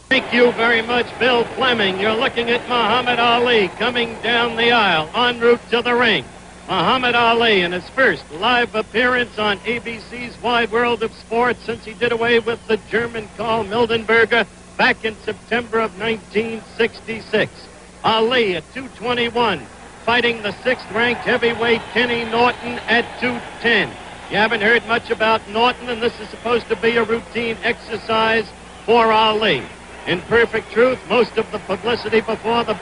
Thank you very much, Bill Fleming. You're looking at Muhammad Ali coming down the aisle en route to the ring. Muhammad Ali in his first live appearance on ABC's Wide World of Sports since he did away with the German Karl Mildenberger back in September of 1966. Ali at 221, fighting the sixth-ranked heavyweight Kenny Norton at 210. You haven't heard much about Norton, and this is supposed to be a routine exercise for Ali. In perfect truth, most of the publicity before the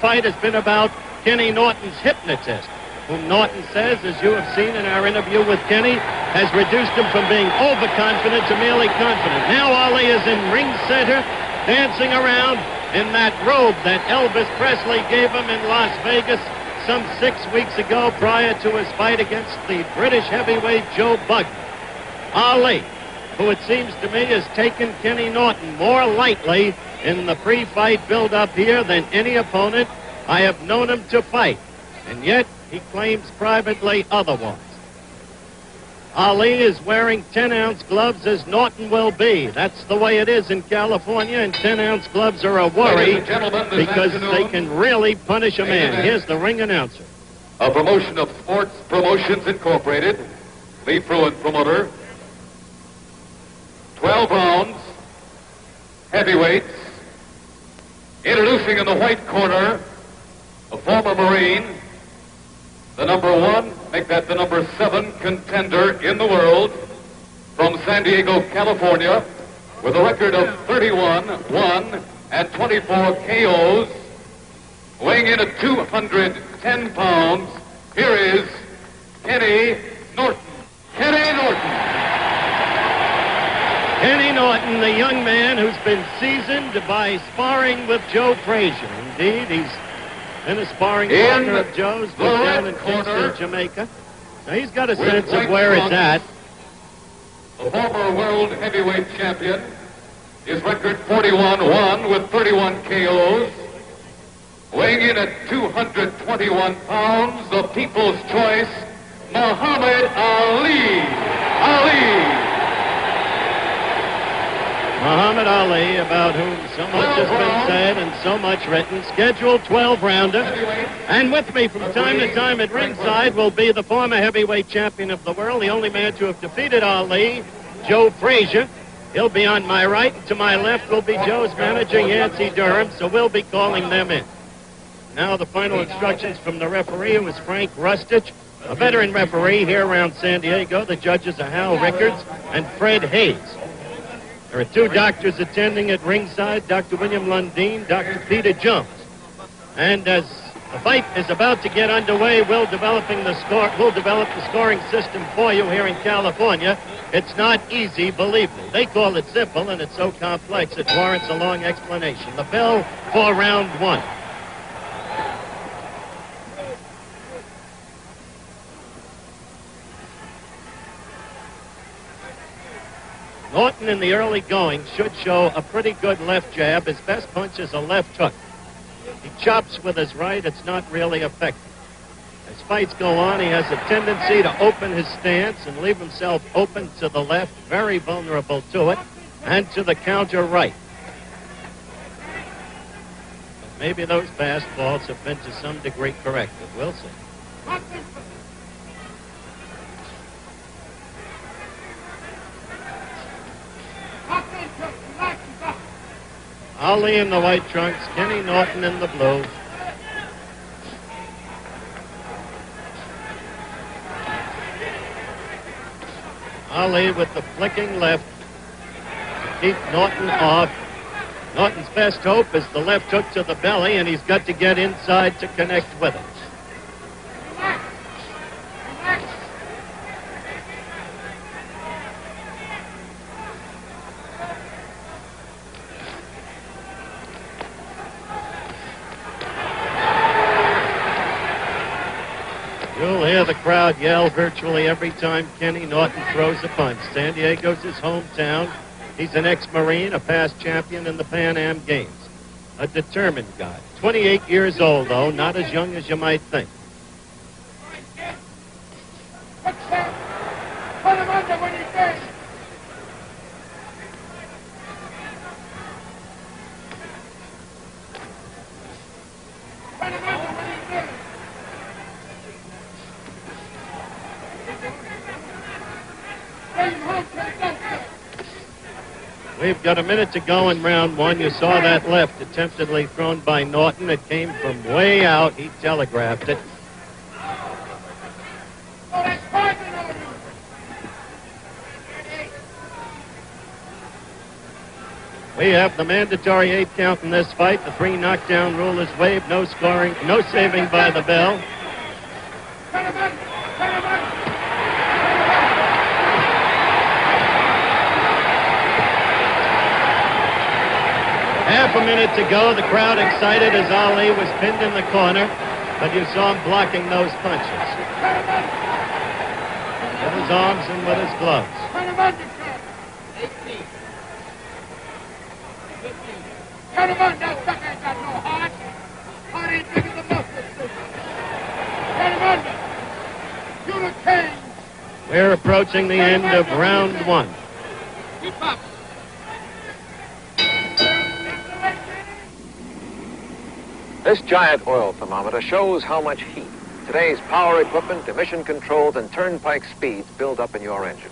fight has been about Kenny Norton's hypnotist, whom Norton says, as you have seen in our interview with Kenny, has reduced him from being overconfident to merely confident. Now Ali is in ring center, dancing around in that robe that Elvis Presley gave him in Las Vegas some 6 weeks ago prior to his fight against the British heavyweight Joe Bugner. Ali, who it seems to me has taken Kenny Norton more lightly in the pre-fight build-up here than any opponent I have known him to fight. And yet, he claims privately otherwise. Ali is wearing 10-ounce gloves as Norton will be. That's the way it is in California, and 10-ounce gloves are a worry because they can really punish a man. Here's the ring announcer. A promotion of Sports Promotions Incorporated, Lee Fruin promoter. 12 rounds, heavyweights. Introducing in the white corner, a former Marine, the number 1, make that the number 7 contender in the world, from San Diego, California, with a record of 31-1 and 24 KOs, weighing in at 210 pounds. Here is Kenny Norton. Kenny Norton. Kenny Norton, the young man who's been seasoned by sparring with Joe Frazier. Indeed, he's been a sparring partner of Joe's, but down in Kingston, Jamaica. So he's got a sense of where it's at. The former world heavyweight champion, his record 41-1 with 31 KOs. Weighing in at 221 pounds, the people's choice, Muhammad Ali. Ali. Muhammad Ali, about whom so much has been said and so much written, scheduled 12-rounder. And with me from time to time at ringside will be the former heavyweight champion of the world, the only man to have defeated Ali, Joe Frazier. He'll be on my right, and to my left will be Joe's manager, Yancey Durham, so we'll be calling them in. Now the final instructions from the referee, who is Frank Rastich, a veteran referee here around San Diego. The judges are Hal Rickards and Fred Hayes. There are 2 doctors attending at ringside, Dr. William Lundeen, Dr. Peter Jones. And as the fight is about to get underway, we'll develop the scoring system for you here in California. It's not easy, believe me. They call it simple, and it's so complex it warrants a long explanation. The bell for round 1. Norton in the early going should show a pretty good left jab. His best punch is a left hook. He chops with his right. It's not really effective. As fights go on, he has a tendency to open his stance and leave himself open to the left, very vulnerable to it, and to the counter right. But maybe those fastballs have been to some degree corrected. We'll see. Ali in the white trunks, Kenny Norton in the blue. Ali with the flicking left to keep Norton off. Norton's best hope is the left hook to the belly, and he's got to get inside to connect with it. You'll hear the crowd yell virtually every time Kenny Norton throws a punch. San Diego's his hometown. He's an ex-Marine, a past champion in the Pan Am Games. A determined guy. 28 years old, though, not as young as you might think. We've got a minute to go in round one. You saw that left attemptedly thrown by Norton. It came from way out. He telegraphed it. We have the mandatory 8 count in this fight. The 3 knockdown rule is waived. No scoring, no saving by the bell. Half a minute to go. The crowd excited as Ali was pinned in the corner, but you saw him blocking those punches with his arms and with his gloves. We're approaching the end of round one. This giant oil thermometer shows how much heat today's power equipment, emission controls, and turnpike speeds build up in your engine.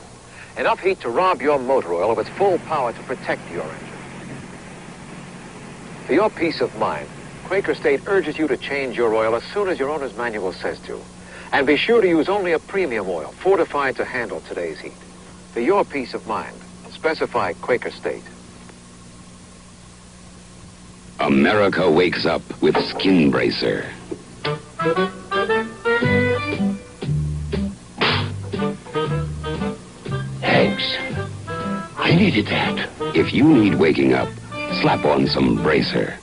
Enough heat to rob your motor oil of its full power to protect your engine. For your peace of mind, Quaker State urges you to change your oil as soon as your owner's manual says to. And be sure to use only a premium oil, fortified to handle today's heat. For your peace of mind, specify Quaker State. America wakes up with Skin Bracer. Thanks. I needed that. If you need waking up, slap on some Bracer.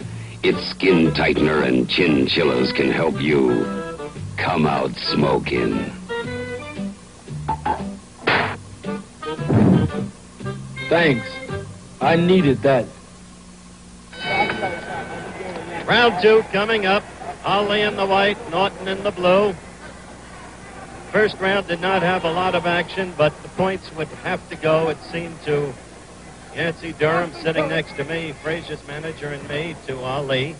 Its skin tightener and chin chillers can help you come out smoking. Thanks. I needed that. Round two coming up. Ali in the white, Norton in the blue. First round did not have a lot of action, but the points would have to go, it seemed, to Yancey Durham sitting next to me, Frazier's manager, and me, to Ali.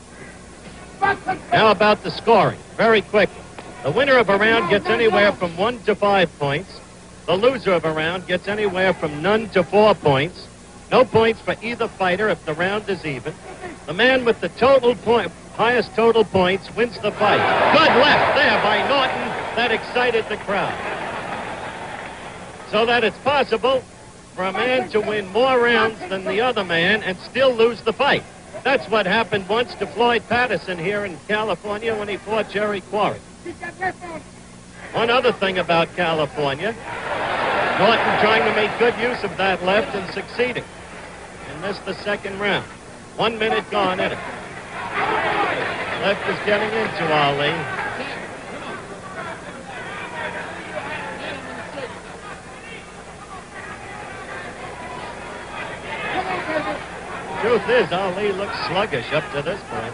Now about the scoring, very quickly. The winner of a round gets anywhere from 1 to 5 points. The loser of a round gets anywhere from none to 4 points. No points for either fighter if the round is even. The man with the highest total points wins the fight. Good left there by Norton. That excited the crowd. So that it's possible for a man to win more rounds than the other man and still lose the fight. That's what happened once to Floyd Patterson here in California when he fought Jerry Quarry. One other thing about California, Norton trying to make good use of that left and succeeding. And missed the second round. 1 minute gone in it. Left is getting into Ali. Truth is, Ali looks sluggish up to this point.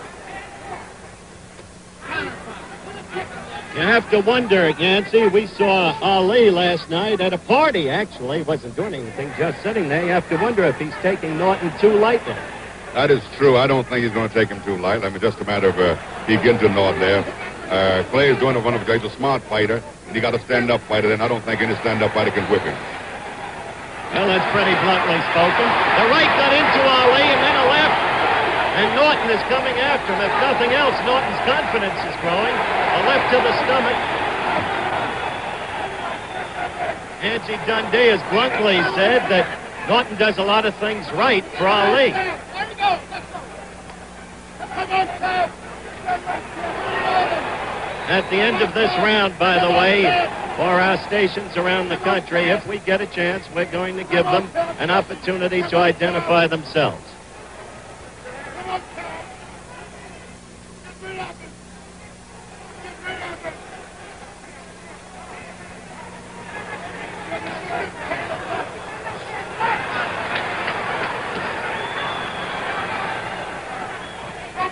You have to wonder, Yancey, we saw Ali last night at a party, actually. Wasn't doing anything, just sitting there. You have to wonder if he's taking Norton too lightly. That is true. I don't think he's going to take him too light. I mean, just a matter of he gets to Norton there. Clay is doing it one of the guys, a smart fighter, and he got a stand-up fighter, and I don't think any stand-up fighter can whip him. Well, that's pretty bluntly spoken. The right got into Ali, and then a left. And Norton is coming after him. If nothing else, Norton's confidence is growing. A left to the stomach. Nancy Dundee has bluntly said that Norton does a lot of things right for Ali. At the end of this round, by the way, for our stations around the country, if we get a chance, we're going to give them an opportunity to identify themselves.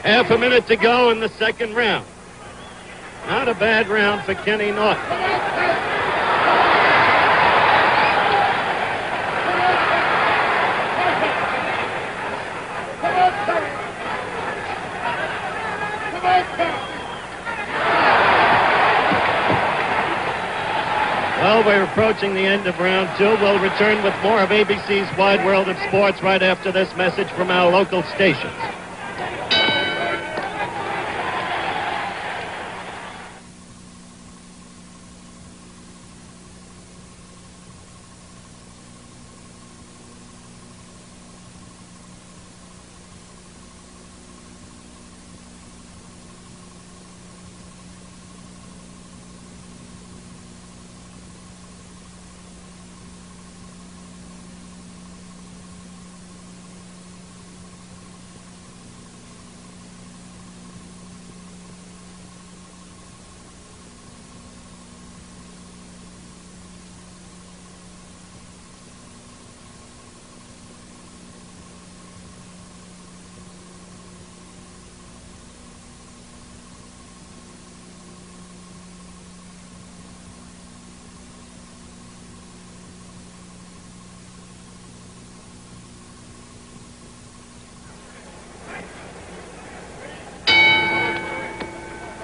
Half a minute to go in the second round. Not a bad round for Kenny Norton. Well, we're approaching the end of round 2. We'll return with more of ABC's Wide World of Sports right after this message from our local stations.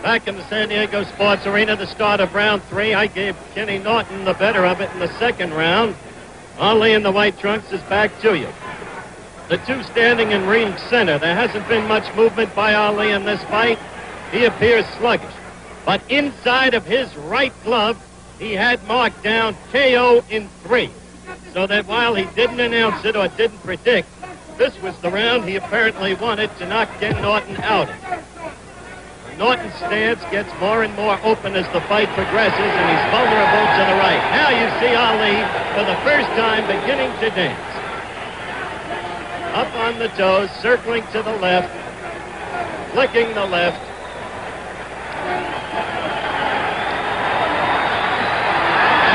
Back in the San Diego Sports-Arena, the start of round 3. I gave Ken Nортон the better of it in the second round. Ali in the white trunks is back to you. The two standing in ring center. There hasn't been much movement by Ali in this fight. He appears sluggish. But inside of his right glove, he had marked down KO in 3. So that while he didn't announce it or didn't predict, this was the round he apparently wanted to knock Ken Nортon out of. Norton's stance gets more and more open as the fight progresses, and he's vulnerable to the right. Now you see Ali, for the first time, beginning to dance. Up on the toes, circling to the left, flicking the left.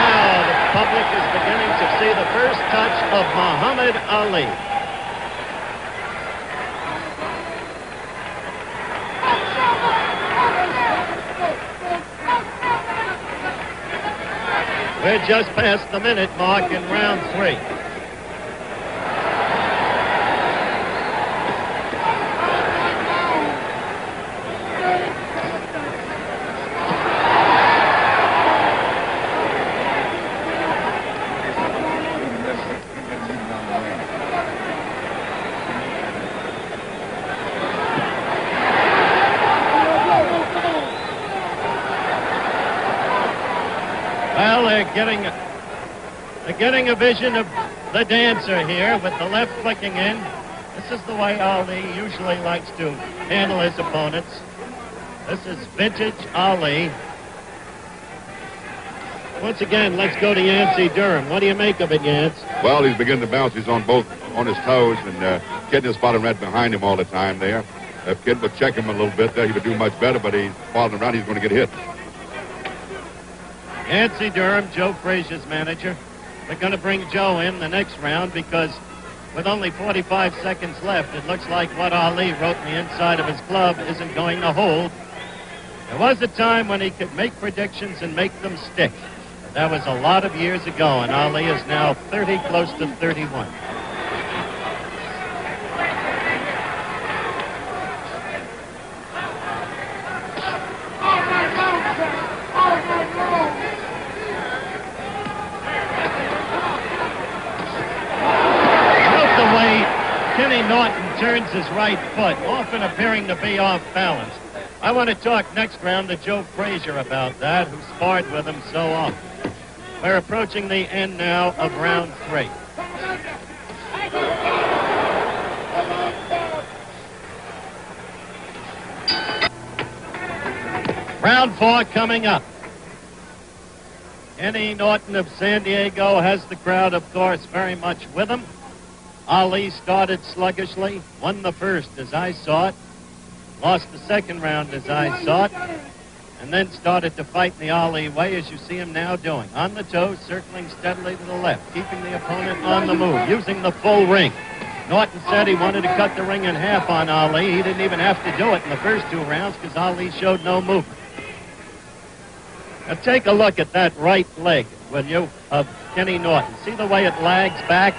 Now the public is beginning to see the first touch of Muhammad Ali. We're just past the minute mark in round 3. Well, they're getting a vision of the dancer here with the left flicking in. This is the way Ali usually likes to handle his opponents. This is vintage Ali. Once again, let's go to Yancey Durham. What do you make of it, Yance? Well, he's beginning to bounce. He's on his toes, and Kid is spotting right behind him all the time there. If Kid would check him a little bit there, he would do much better, but he's following around. He's going to get hit. Yancey Durham, Joe Frazier's manager. They're going to bring Joe in the next round because with only 45 seconds left, it looks like what Ali wrote in the inside of his glove isn't going to hold. There was a time when he could make predictions and make them stick. But that was a lot of years ago, and Ali is now 30, close to 31. Nортон turns his right foot, often appearing to be off balance. I want to talk next round to Joe Frazier about that, who sparred with him so often. We're approaching the end now of round 3. Round 4 coming up. Ken Nортон of San Diego has the crowd, of course, very much with him. Ali started sluggishly, won the first as I saw it, lost the second round as I saw it, and then started to fight in the Ali way as you see him now doing. On the toes, circling steadily to the left, keeping the opponent on the move, using the full ring. Nортon said he wanted to cut the ring in half on Ali. He didn't even have to do it in the first 2 rounds because Ali showed no movement. Now take a look at that right leg, will you, of Ken Nортon. See the way it lags back?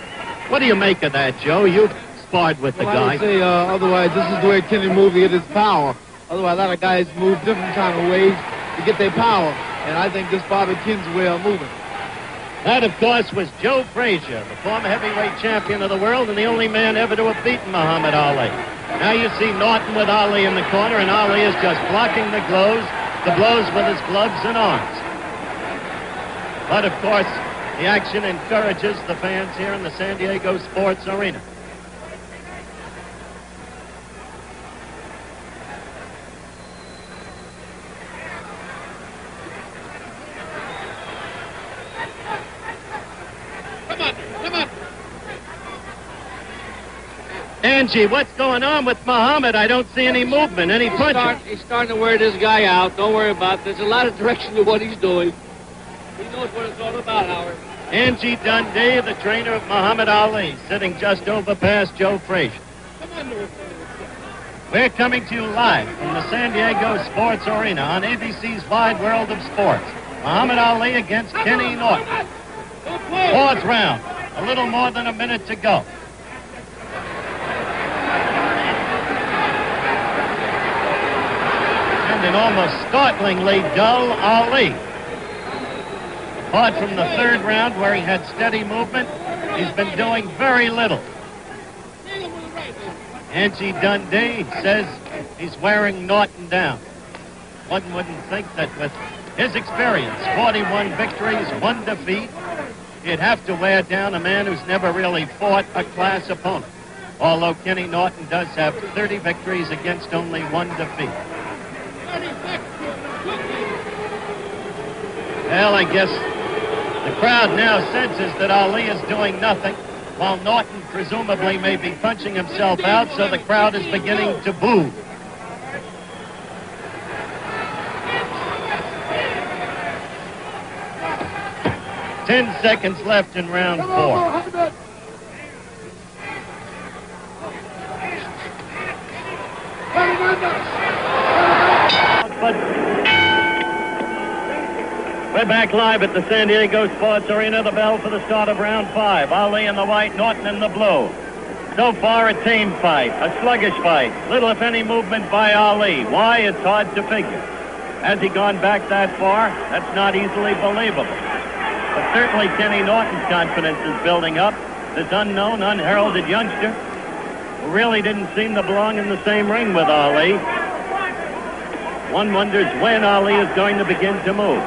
What do you make of that, Joe? You've sparred with the guy. I would say otherwise this is the way Kenny moves to get his power. Otherwise, a lot of guys move different kind of ways to get their power. And I think this is probably Ken's way of moving. That, of course, was Joe Frazier, the former heavyweight champion of the world and the only man ever to have beaten Muhammad Ali. Now you see Norton with Ali in the corner, and Ali is just blocking the blows with his gloves and arms. But, of course, the action encourages the fans here in the San Diego Sports-Arena. Angie, what's going on with Muhammad? I don't see any movement, any punches. He's starting to wear this guy out. Don't worry about it. There's a lot of direction to what he's doing. He knows what it's all about, Howard. Angie Dundee, the trainer of Muhammad Ali, sitting just over past Joe Frazier. We're coming to you live from the San Diego Sports-Arena on ABC's Wide World of Sports. Muhammad Ali against Ken Norton. Fourth round. A little more than a minute to go. An almost startlingly dull Ali. Apart from the third round where he had steady movement, he's been doing very little. Angie Dundee says he's wearing Norton down. One wouldn't think that with his experience, 41 victories, 1 defeat, he'd have to wear down a man who's never really fought a class opponent. Although Ken Norton does have 30 victories against only 1 defeat. Well, I guess the crowd now senses that Ali is doing nothing, while Norton presumably may be punching himself out, so the crowd is beginning to boo. Ten seconds left in round 4. But we're back live at the San Diego Sports-Arena. The bell for the start of round 5. Ali in the white, Norton in the blue. So far, a tame fight, a sluggish fight. Little, if any, movement by Ali. Why? It's hard to figure. Has he gone back that far? That's not easily believable. But certainly Ken Norton's confidence is building up. This unknown, unheralded youngster who really didn't seem to belong in the same ring with Ali. One wonders when Ali is going to begin to move.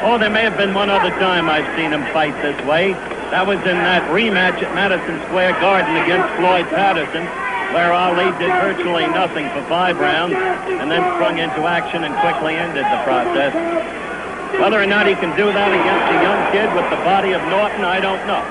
Oh, there may have been one other time I've seen him fight this way. That was in that rematch at Madison Square Garden against Floyd Patterson, where Ali did virtually nothing for 5 rounds and then sprung into action and quickly ended the process. Whether or not he can do that against a young kid with the body of Norton, I don't know.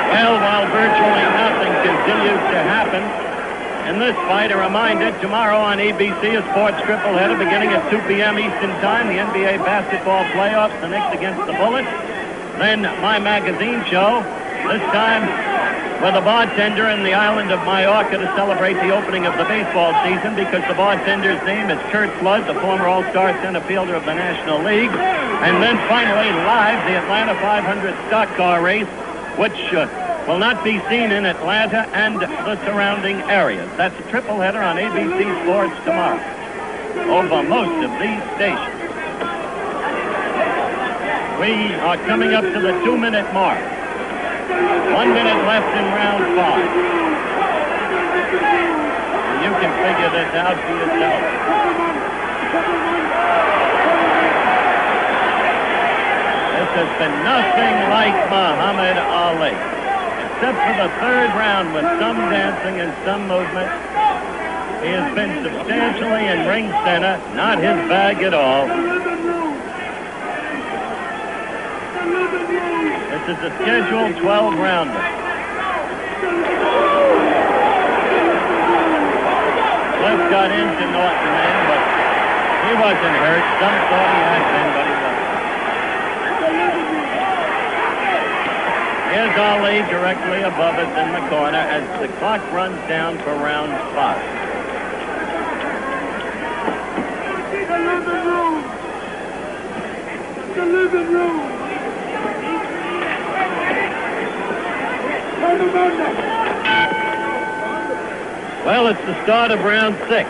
Well, while virtually nothing continues to happen in this fight, a reminder, tomorrow on ABC, a sports tripleheader beginning at 2 p.m. Eastern Time, the NBA basketball playoffs, the Knicks against the Bullets. Then my magazine show, this time with a bartender in the island of Mallorca to celebrate the opening of the baseball season, because the bartender's name is Kurt Flood, the former All-Star center fielder of the National League. And then finally live, the Atlanta 500 stock car race, which will not be seen in Atlanta and the surrounding areas. That's a tripleheader on ABC Sports tomorrow over most of these stations. We are coming up to the 2-minute mark. 1 minute left in round 5. And you can figure this out for yourself. This has been nothing like Muhammad Ali. Except for the third round with some dancing and some movement. He has been substantially in ring center, not his bag at all. This is a scheduled 12-rounder. Cliff got into Norton then, but he wasn't hurt. Some thought he had been, but he wasn't. Here's Ali directly above us in the corner as the clock runs down for round 5. the living room. Well, it's the start of round 6.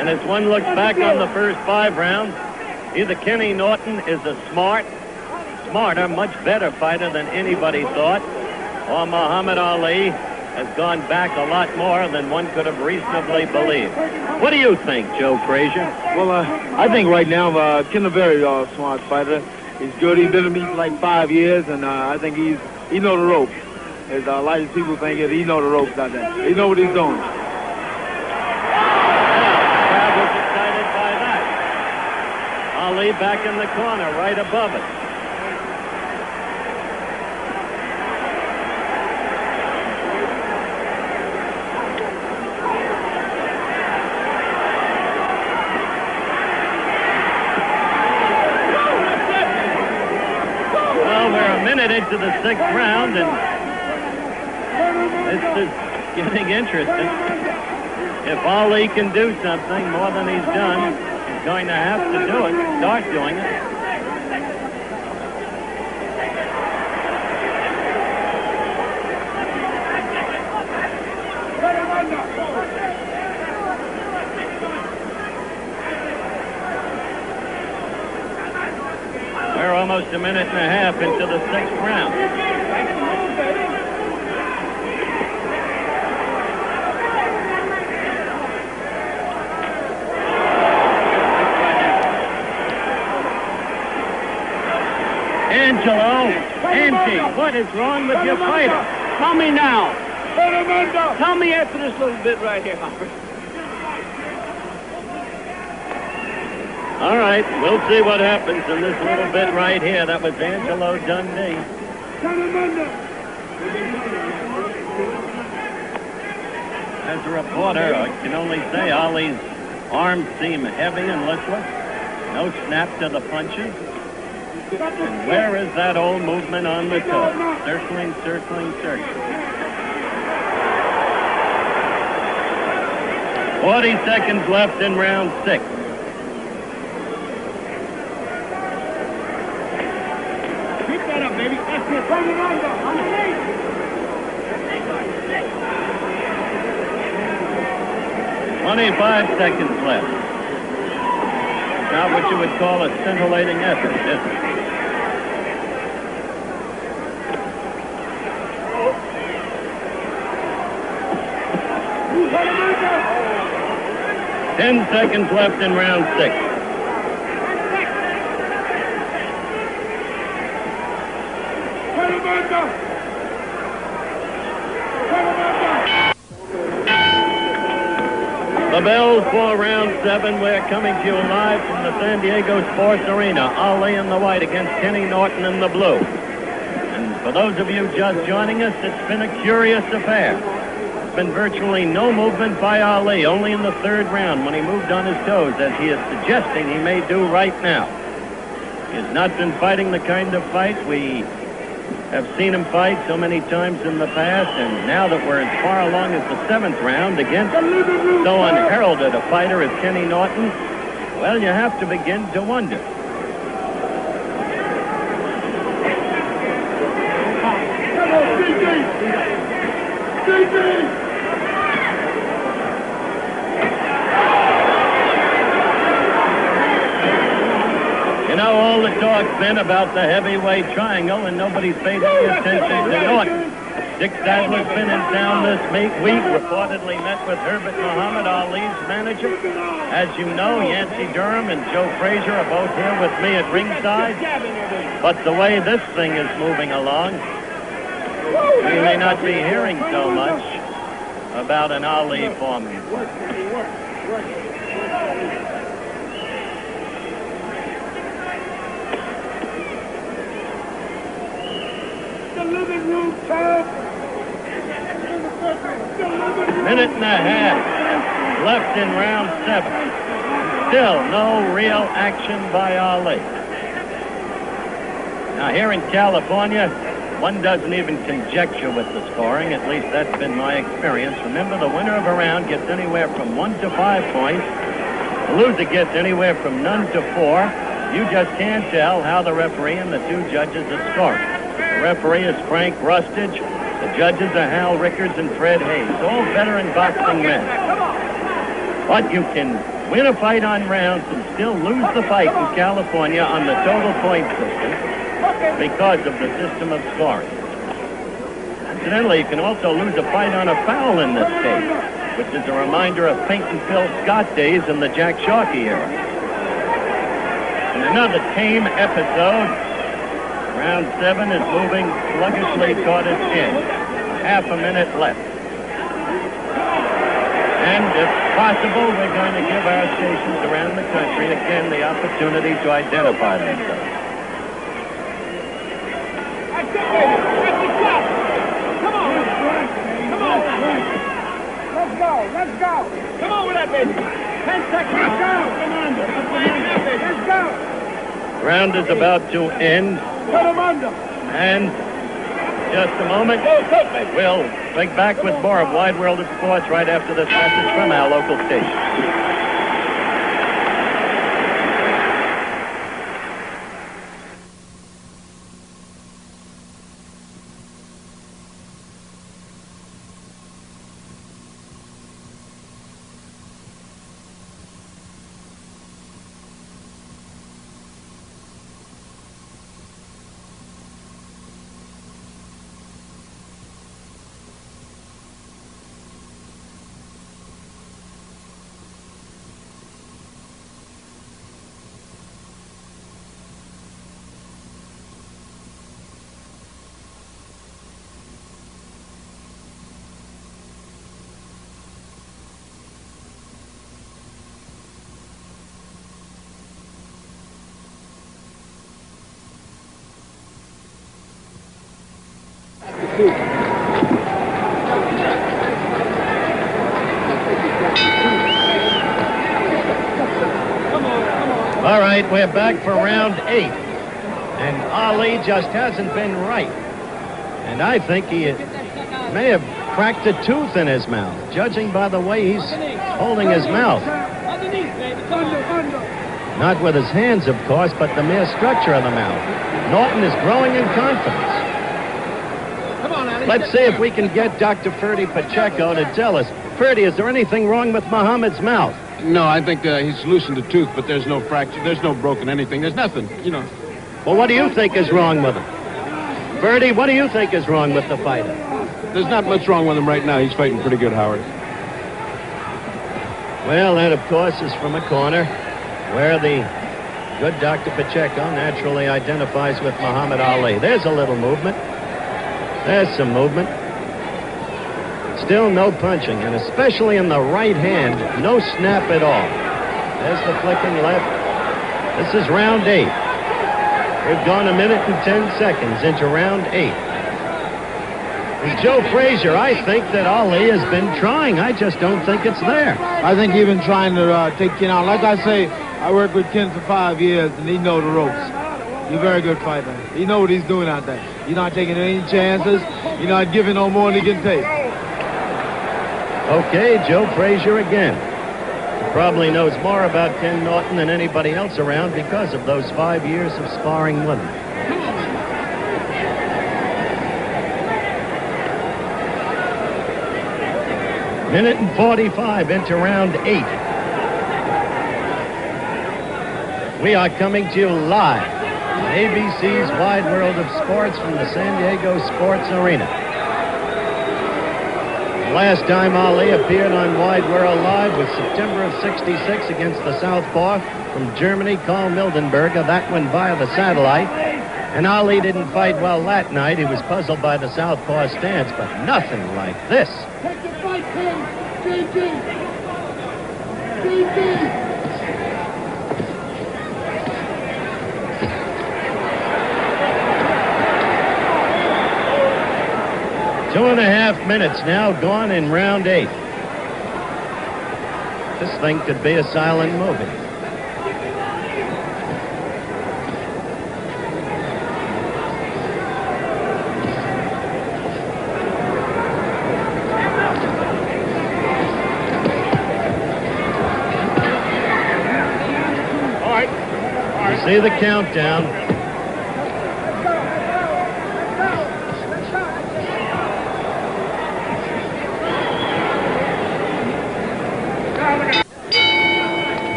And as one looks back on the first 5 rounds, either Ken Nортон is a smarter, much better fighter than anybody thought, or Muhammad Ali has gone back a lot more than one could have reasonably believed. What do you think, Joe Frazier? Well, I think right now Ken a very smart fighter. He's good. He's been with me for like 5 years, and I think he know the ropes. As a lot of people think he know the ropes out there. He know what he's doing. Yeah, the crowd was excited by that. Ali back in the corner, right above it. Into the 6th round, and this is getting interesting. If Ali can do something more than he's done, he's going to have to do it, start doing it. We're almost a minute and a half into the 6th round. Angelo, Angie, what is wrong with your fighter? Tell me now. Tell me after this little bit right here, Howard. All right, we'll see what happens in this little bit right here. That was Angelo Dundee. As a reporter, I can only say Ali's arms seem heavy and listless. No snap to the punches. And where is that old movement on the toe? Circling, circling, circling. 40 seconds left in round 6. Keep that up, baby. That's it. Bring it under. On the feet. 25 seconds left. Not what you would call a scintillating effort, is it? Ten seconds left in round 6. The bells for round 7. We're coming to you live from the San-Diego Sports-arena. Ali in the white against Ken Nортон in the blue. And for those of you just joining us, it's been a curious affair. There's been virtually no movement by Ali, only in the 3rd round when he moved on his toes, as he is suggesting he may do right now. He has not been fighting the kind of fight we have seen him fight so many times in the past, and now that we're as far along as the 7th round against so unheralded a fighter as Ken Nортon, well, you have to begin to wonder. You know, all the talk's been about the heavyweight triangle, and nobody's paid any attention to Nортon. Dick Sadler's been in town this week, reportedly met with Herbert Muhammad Ali's manager. As you know, Yancey Durham and Joe Frazier are both here with me at ringside. But the way this thing is moving along, we may not be hearing so much about an Ali forming. Minute and a half left in round 7. Still no real action by Ali. Now here in California, one doesn't even conjecture with the scoring. At least that's been my experience. Remember, the winner of a round gets anywhere from 1 to 5 points. The loser gets anywhere from none to 4. You just can't tell how the referee and the two judges are scoring. The referee is Frank Rastich. The judges are Hal Rickards and Fred Hayes, all veteran boxing men. But you can win a fight on rounds and still lose the fight in California on the total point system because of the system of scoring. Incidentally, you can also lose a fight on a foul in this case, which is a reminder of Pink and Phil Scott days in the Jack Sharkey era. In another tame episode, round 7 is moving sluggishly toward its end. Half a minute left. And if possible, we're going to give our stations around the country again the opportunity to identify themselves. Let's go. Come on with that, baby. 10 seconds. Let's go. Come on. Let's go. Round is about to end. Put him under. And just a moment, we'll be back with more of Wide World of Sports right after this message from our local station. All right, we're back for round 8. And Ali just hasn't been right. And I think he may have cracked a tooth in his mouth, judging by the way he's holding his mouth. Not with his hands, of course, but the mere structure of the mouth. Norton is growing in confidence. Let's see if we can get Dr. Ferdy Pacheco to tell us. Ferdy, is there anything wrong with Muhammad's mouth? No, I think he's loosened a tooth, but there's no fracture. There's no broken anything. There's nothing, you know. Well, what do you think is wrong with him? Ferdy, what do you think is wrong with the fighter? There's not much wrong with him right now. He's fighting pretty good, Howard. Well, that, of course, is from a corner where the good Dr. Pacheco naturally identifies with Muhammad Ali. There's a little movement. There's some movement. Still no punching, and especially in the right hand, no snap at all. There's the flicking left. This is round 8. We've gone 1 minute and 10 seconds into round 8. And Joe Frazier, I think that Ali has been trying. I just don't think it's there. I think he's been trying to take Ken out. Like I say, I worked with Ken for 5 years, and he knows the ropes. He's a very good fighter. He knows what he's doing out there. He's not taking any chances. He's not giving no more than he can take. Okay, Joe Frazier again. He probably knows more about Ken Norton than anybody else around because of those 5 years of sparring with him. Minute and 45 into round 8. We are coming to you live on ABC's Wide World of Sports from the San Diego Sports-arena. The last time Ali appeared on Wide World Live was September of '66 against the Southpaw from Germany, Karl Mildenberger. That one via the satellite. And Ali didn't fight well that night. He was puzzled by the Southpaw stance, but nothing like this. Take the fight, Ken. GG. GG. 2.5 minutes now gone in round 8. This thing could be a silent movie. see the countdown.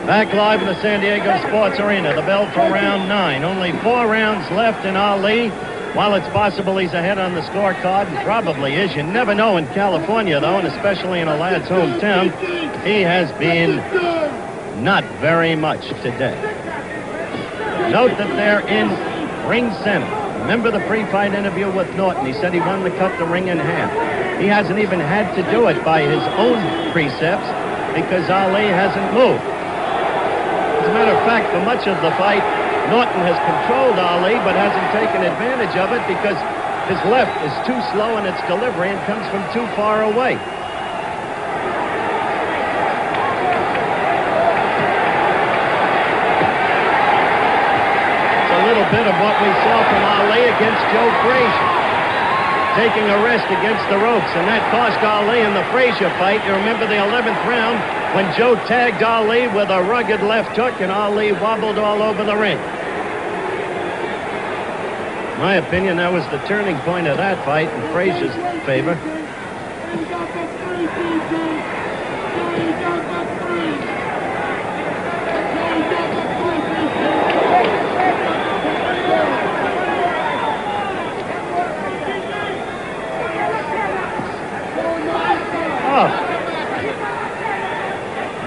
Back live in the San-Diego Sports-Arena. The bell for round 9. Only 4 rounds left in Ali. While it's possible he's ahead on the scorecard, and probably is, you never know in California, though, and especially in a lad's hometown, he has been not very much today. Note that they're in ring center. Remember the pre-fight interview with Norton? He said he wanted to cut the ring in half. He hasn't even had to do it by his own precepts because Ali hasn't moved. As a matter of fact, for much of the fight, Norton has controlled Ali, but hasn't taken advantage of it because his left is too slow in its delivery and comes from too far away. It's a little bit of what we saw from Ali against Joe Frazier. Taking a rest against the ropes, and that cost Ali in the Frazier fight. You remember the 11th round when Joe tagged Ali with a rugged left hook and Ali wobbled all over the ring. In my opinion, that was the turning point of that fight in Frazier's favor.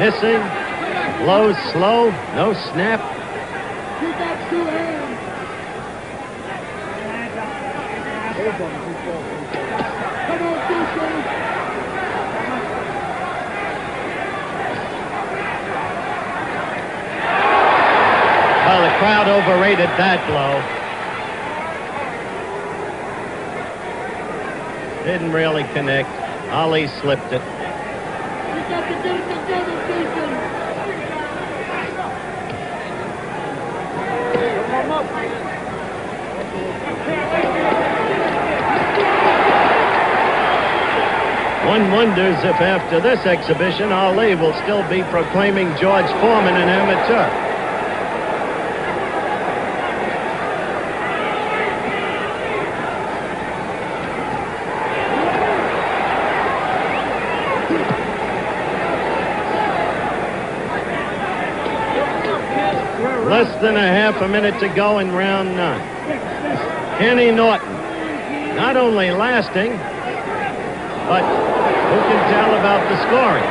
Missing, low, slow, no snap. Well, the crowd overrated that blow. Didn't really connect. Ali slipped it. One wonders if after this exhibition, Ali will still be proclaiming George Foreman an amateur. Less than a half a minute to go in round 9. Ken Nортон, not only lasting, but who can tell about the scoring?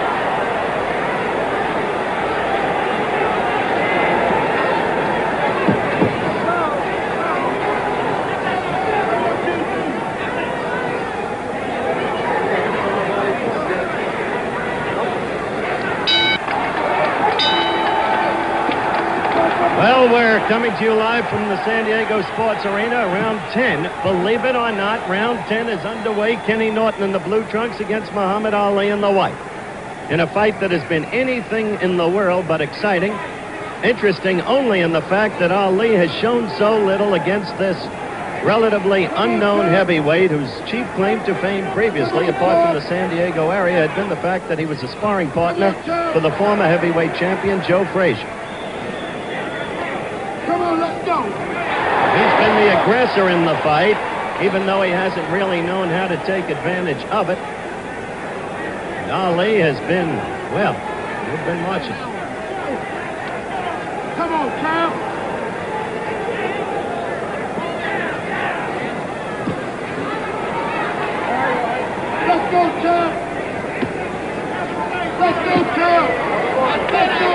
Well, we're coming to you live from the San Diego Sports-Arena, round 10. Believe it or not, round 10 is underway. Ken Nортон in the blue trunks against Muhammad Ali in the white. In a fight that has been anything in the world but exciting. Interesting only in the fact that Ali has shown so little against this relatively unknown heavyweight whose chief claim to fame previously, apart from the San Diego area, had been the fact that he was a sparring partner for the former heavyweight champion, Joe Frazier. He's been the aggressor in the fight, even though he hasn't really known how to take advantage of it. And Ali has been, well, we've been watching. Come on, Cal. Let's go, Cal. Let's go, Cal. Let's go.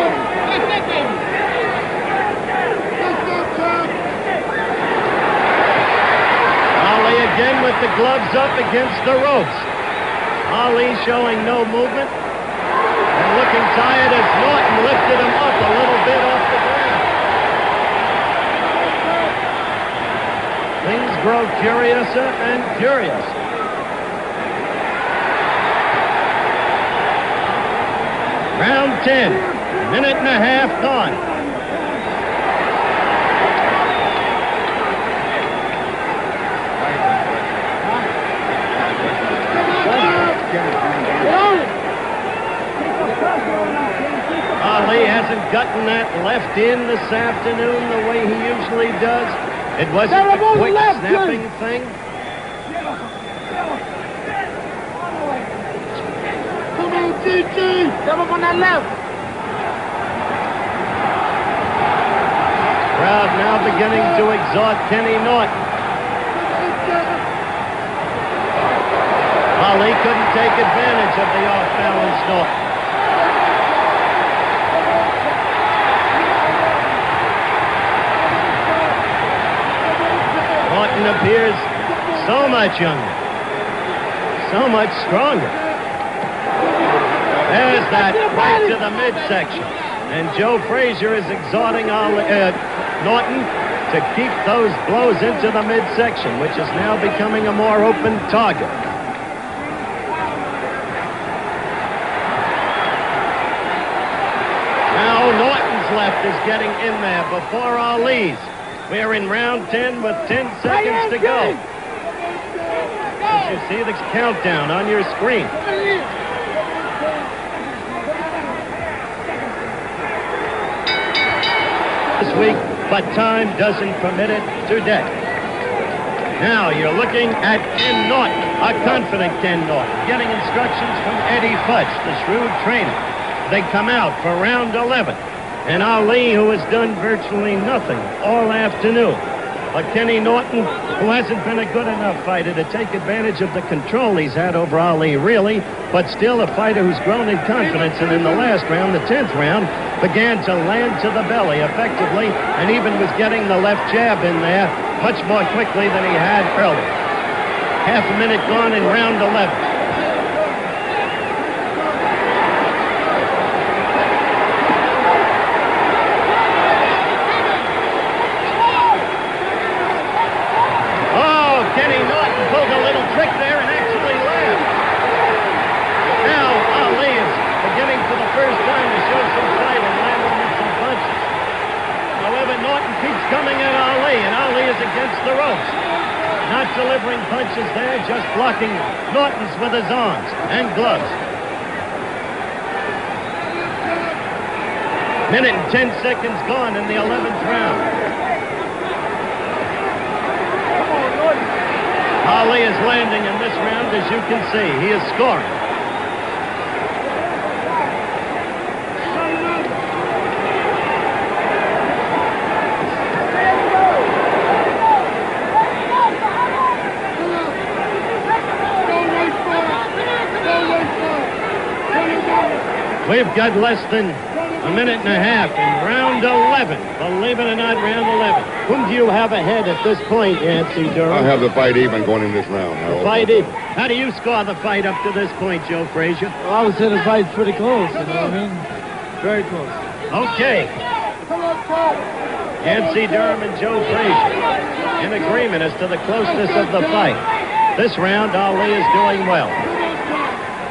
Ali again with the gloves up against the ropes. Ali showing no movement and looking tired as Nортон lifted him up a little bit off the ground. Things grow curiouser and curiouser. Round 10, minute and a half gone. Ali hasn't gotten that left in this afternoon the way he usually does? It wasn't a quick snapping thing? Come on, TT! Come up on that left! Crowd now beginning to exhort Kenny Norton. Ali couldn't take advantage of the off-balance Norton. Norton appears so much younger, so much stronger. There's that right to the midsection. And Joe Frazier is exhorting Norton to keep those blows into the midsection, which is now becoming a more open target. Now Norton's left is getting in there before Ali's. We're in round 10 with 10 seconds to go. As you see the countdown on your screen. This week, but time doesn't permit it today. Now you're looking at Ken Norton, a confident Ken Norton, getting instructions from Eddie Futch, the shrewd trainer. They come out for round 11. And Ali, who has done virtually nothing all afternoon. But Kenny Norton, who hasn't been a good enough fighter to take advantage of the control he's had over Ali, really, but still a fighter who's grown in confidence, and in the last round, the 10th round, began to land to the belly effectively, and even was getting the left jab in there much more quickly than he had earlier. Half a minute gone in round 11. Delivering punches there, just blocking Norton's with his arms and gloves. Minute and 10 seconds gone in the 11th round. Ali is landing in this round, as you can see. He is scoring. We've got less than a minute and a half in round 11. Believe it or not, round 11. Whom do you have ahead at this point, Yancey Durham? I have the fight even going in this round. The fight even. How do you score the fight up to this point, Joe Frazier? Well, I would say the fight's pretty close, you know what I mean? Very close. Okay. Yancey Durham and Joe Frazier in agreement as to the closeness of the fight. This round, Ali is doing well.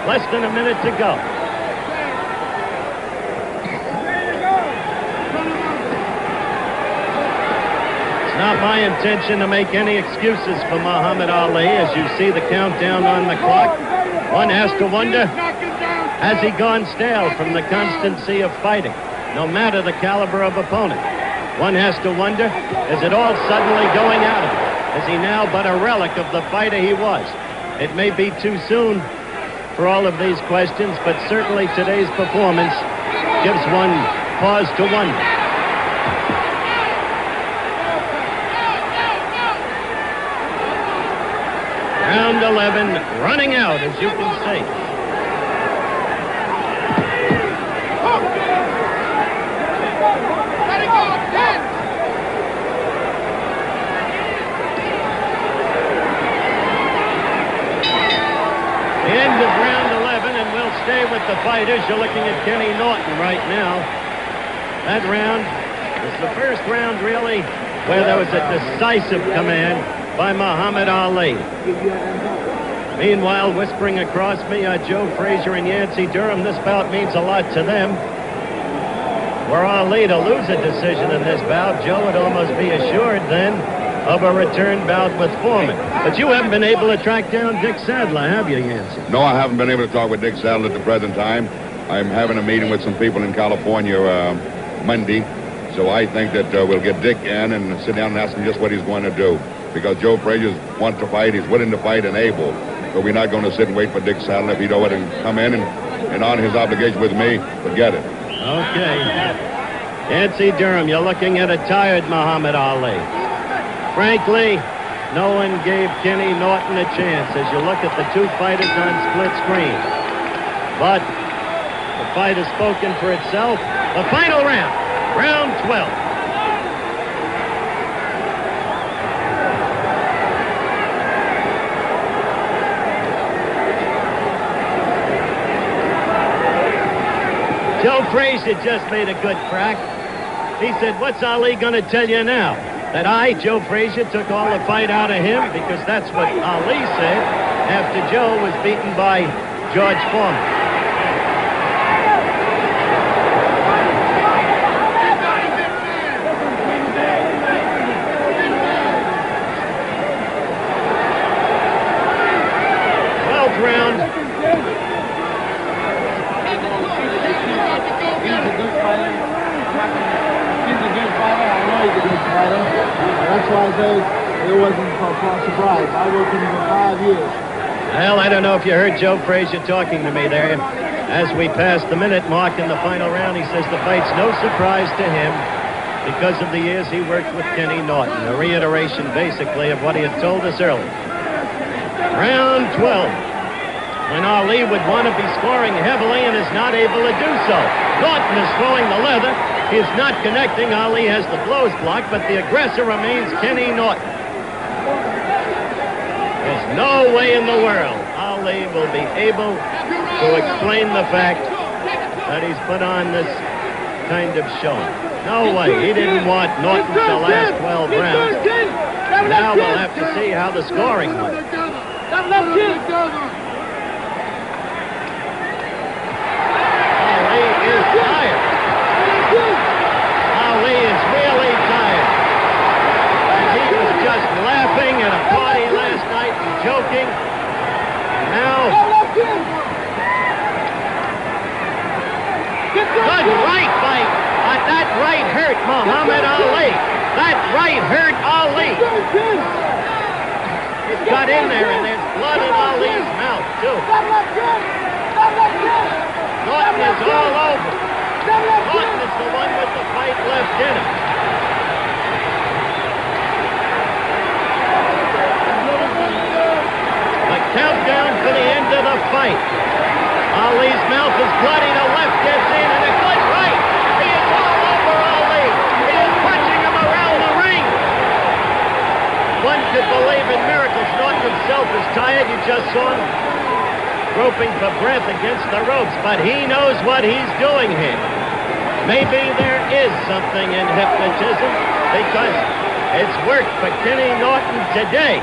Less than a minute to go. Not my intention to make any excuses for Muhammad Ali. As you see the countdown on the clock, one has to wonder, has he gone stale from the constancy of fighting, no matter the caliber of opponent? One has to wonder, is it all suddenly going out of him? Is he now but a relic of the fighter he was? It may be too soon for all of these questions, but certainly today's performance gives one pause to wonder. Round 11 running out, as you can see. The end of round 11, and we'll stay with the fighters. You're looking at Kenny Norton right now. That round was the first round, really, where there was a decisive command by Muhammad Ali. Meanwhile, whispering across me, Joe Frazier and Yancey Durham, this bout means a lot to them. Were Ali to lose a decision in this bout, Joe would almost be assured then of a return bout with Foreman. But you haven't been able to track down Dick Sadler, have you, Yancey? No, I haven't been able to talk with Dick Sadler at the present time. I'm having a meeting with some people in California Monday. So I think that we'll get Dick in and sit down and ask him just what he's going to do. Because Joe Frazier's wants to fight, he's willing to fight and able. So we're not going to sit and wait for Dick Saddle. If he don't want to come in and on his obligation with me, forget it. Okay. Nancy Durham, you're looking at a tired Muhammad Ali. Frankly, no one gave Kenny Norton a chance as you look at the two fighters on split screen. But the fight has spoken for itself. The final round, round 12. Joe Frazier just made a good crack. He said, what's Ali going to tell you now? That I, Joe Frazier, took all the fight out of him? Because that's what Ali said after Joe was beaten by George Foreman. That's why I say it wasn't a surprise. I worked with him for 5 years. Well, I don't know if you heard Joe Frazier talking to me there. As we passed the minute mark in the final round, he says the fight's no surprise to him because of the years he worked with Kenny Norton. A reiteration, basically, of what he had told us earlier. Round 12. When Ali would want to be scoring heavily and is not able to do so. Norton is throwing the leather. He is not connecting. Ali has the blows blocked, but the aggressor remains Kenny Norton. There's no way in the world Ali will be able to explain the fact that he's put on this kind of show. No way. He didn't want Norton to last 12 rounds. Now we'll have to see how the scoring went. Ali is tired. Ali is really tired. And he was just laughing at a party last night and joking. Now, good right fight. That right hurt Muhammad Ali. That right hurt Ali. He's got in there and there's blood in Ali's mouth, too. Norton is all over. Norton is the one with the fight left in him. The countdown for the end of the fight. Ali's mouth is bloody. The left gets in and a good right. He is all over Ali. He is punching him around the ring. One could believe in miracles. Norton himself is tired. You just saw him groping for breath against the ropes, but he knows what he's doing here. Maybe there is something in hypnotism because it's worked for Kenny Norton today.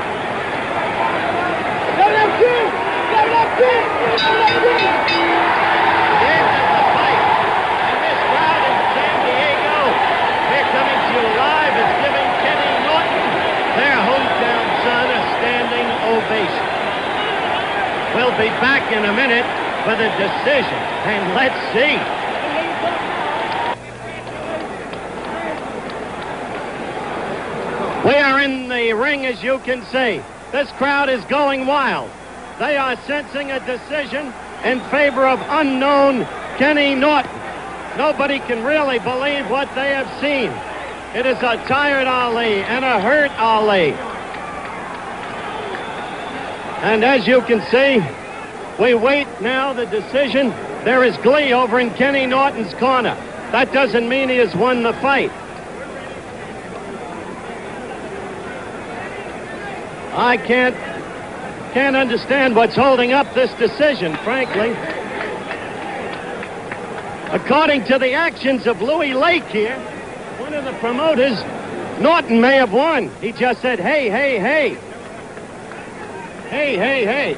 The end of the fight. And this crowd in San Diego, they're coming to you live, is giving Kenny Norton, their hometown son, a standing ovation. We'll be back in a minute for the decision, and let's see. We are in the ring, as you can see. This crowd is going wild. They are sensing a decision in favor of unknown Kenny Norton. Nobody can really believe what they have seen. It is a tired Ali and a hurt Ali. And as you can see, we wait now the decision. There is glee over in Kenny Norton's corner. That doesn't mean he has won the fight. I can't understand what's holding up this decision, frankly. According to the actions of Louis Lake here, one of the promoters, Norton may have won. He just said, hey, hey, hey. Hey, hey, hey.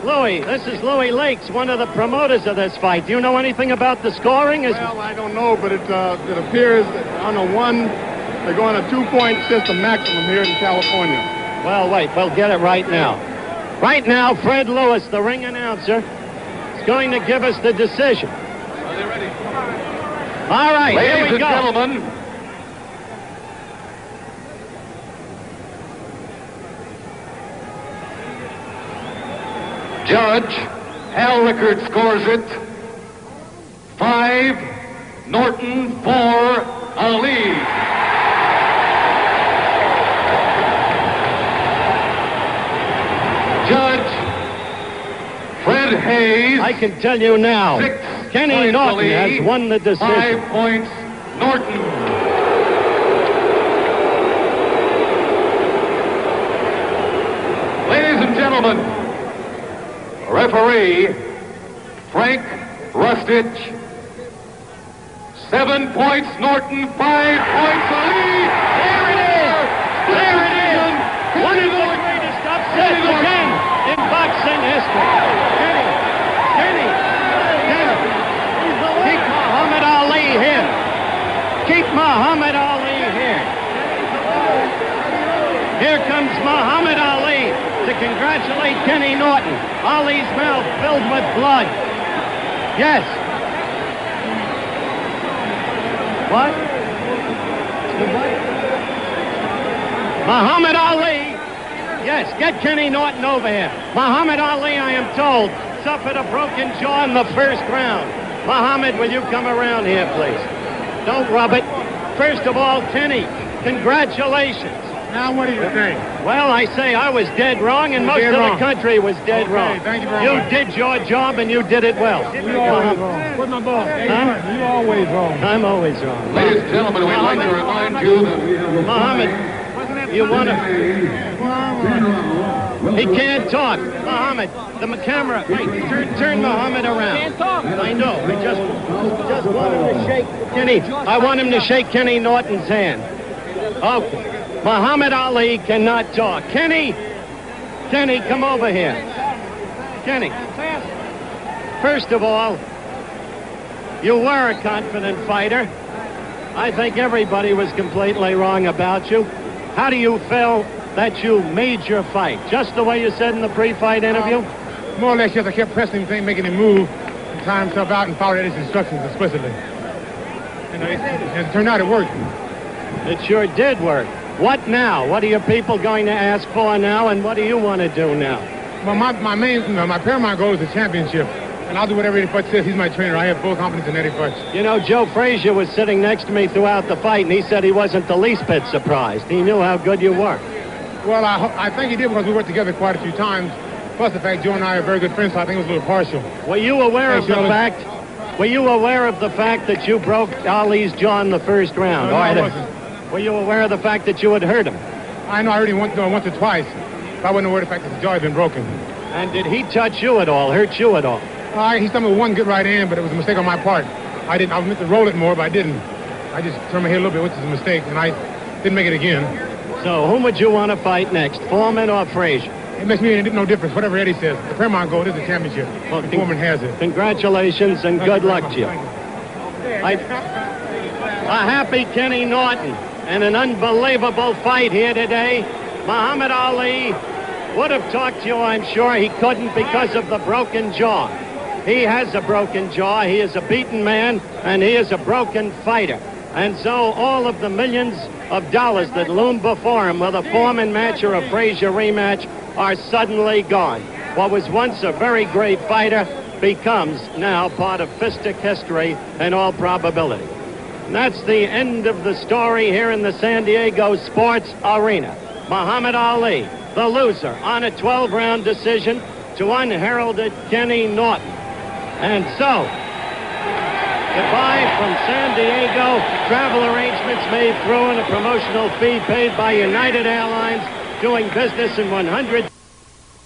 Louis, this is Louis Lakes, one of the promoters of this fight. Do you know anything about the scoring? Well, I don't know, but it appears that on a one, they're going a 2-point system maximum here in California. Well, wait, we'll get it right now. Right now, Fred Lewis, the ring announcer, is going to give us the decision. Are they ready? All right, here Ladies we and go. gentlemen, Judge Hal Rickard scores it 5 Norton for Ali. Judge Fred Hayes. I can tell you now, 6 Kenny points Norton Ali, has won the decision. 5 points Norton. Ladies and gentlemen, referee Frank Rastich. 7 points Norton, 5 points Ali. There it is! There it is! One of the greatest upsets again in boxing history. Kenny. Keep Muhammad Ali here. Keep Muhammad Ali here. Here comes Muhammad Ali to congratulate Kenny Norton. Ali's mouth filled with blood. Yes. What? Muhammad Ali. Yes, get Kenny Norton over here. Muhammad Ali, I am told, suffered a broken jaw in the first round. Muhammad, will you come around here, please? Don't rub it. First of all, Kenny, congratulations. Now, what do you think? Well, I say I was dead wrong, and most of the country was dead wrong. Thank you very You much. did your job, and you did it well. You always wrong. Where's my ball? Huh? You always wrong. I'm always wrong. Ladies and gentlemen, we'd like to remind you that Muhammad, you want to... He can't talk. Muhammad, the camera. Wait, turn Muhammad around. Can't talk. I know. I just want him to shake Kenny. I want him to shake Kenny Norton's hand. Okay. Muhammad Ali cannot talk. Kenny, come over here. Kenny, first of all, you were a confident fighter. I think everybody was completely wrong about you. How do you feel that you made your fight? Just the way you said in the pre-fight interview? More or less, yes, I kept pressing him, making him move, and time himself out and followed his instructions explicitly. And it turned out it worked. It sure did work. What now? What are your people going to ask for now, and what do you want to do now? Well, my paramount goal is the championship, and I'll do whatever Eddie Futch says. He's my trainer. I have full confidence in Eddie Futch. You know, Joe Frazier was sitting next to me throughout the fight, and he said he wasn't the least bit surprised. He knew how good you were. Well, I think he did because we worked together quite a few times. Plus the fact Joe and I are very good friends, so I think it was a little partial. Were you aware of the fact? Were you aware of the fact that you broke Ali's jaw in the first round? No, I wasn't. Were you aware of the fact that you had hurt him? I know I heard him once or twice. But I wasn't aware of the fact that the jaw had been broken. And did he touch you at all, hurt you at all? He stuck me with one good right hand, but it was a mistake on my part. I meant to roll it more, but I didn't. I just turned my head a little bit, which is a mistake, and I didn't make it again. So whom would you want to fight next, Foreman or Frazier? It makes me no difference, whatever Eddie says. The paramount goal is the championship. Well, Foreman has it. Congratulations and good luck to you. A happy Kenny Norton and an unbelievable fight here today. Muhammad Ali would have talked to you, I'm sure. He couldn't because of the broken jaw. He has a broken jaw. He is a beaten man, and he is a broken fighter. And so all of the millions of dollars that loom before him with a Foreman match or a Frazier rematch are suddenly gone. What was once a very great fighter becomes now part of fistic history in all probability. And that's the end of the story here in the San Diego Sports-arena. Muhammad Ali, the loser, on a 12-round decision to unheralded Kenny Norton. And so, goodbye from San Diego. Travel arrangements made through and a promotional fee paid by United Airlines, doing business in 100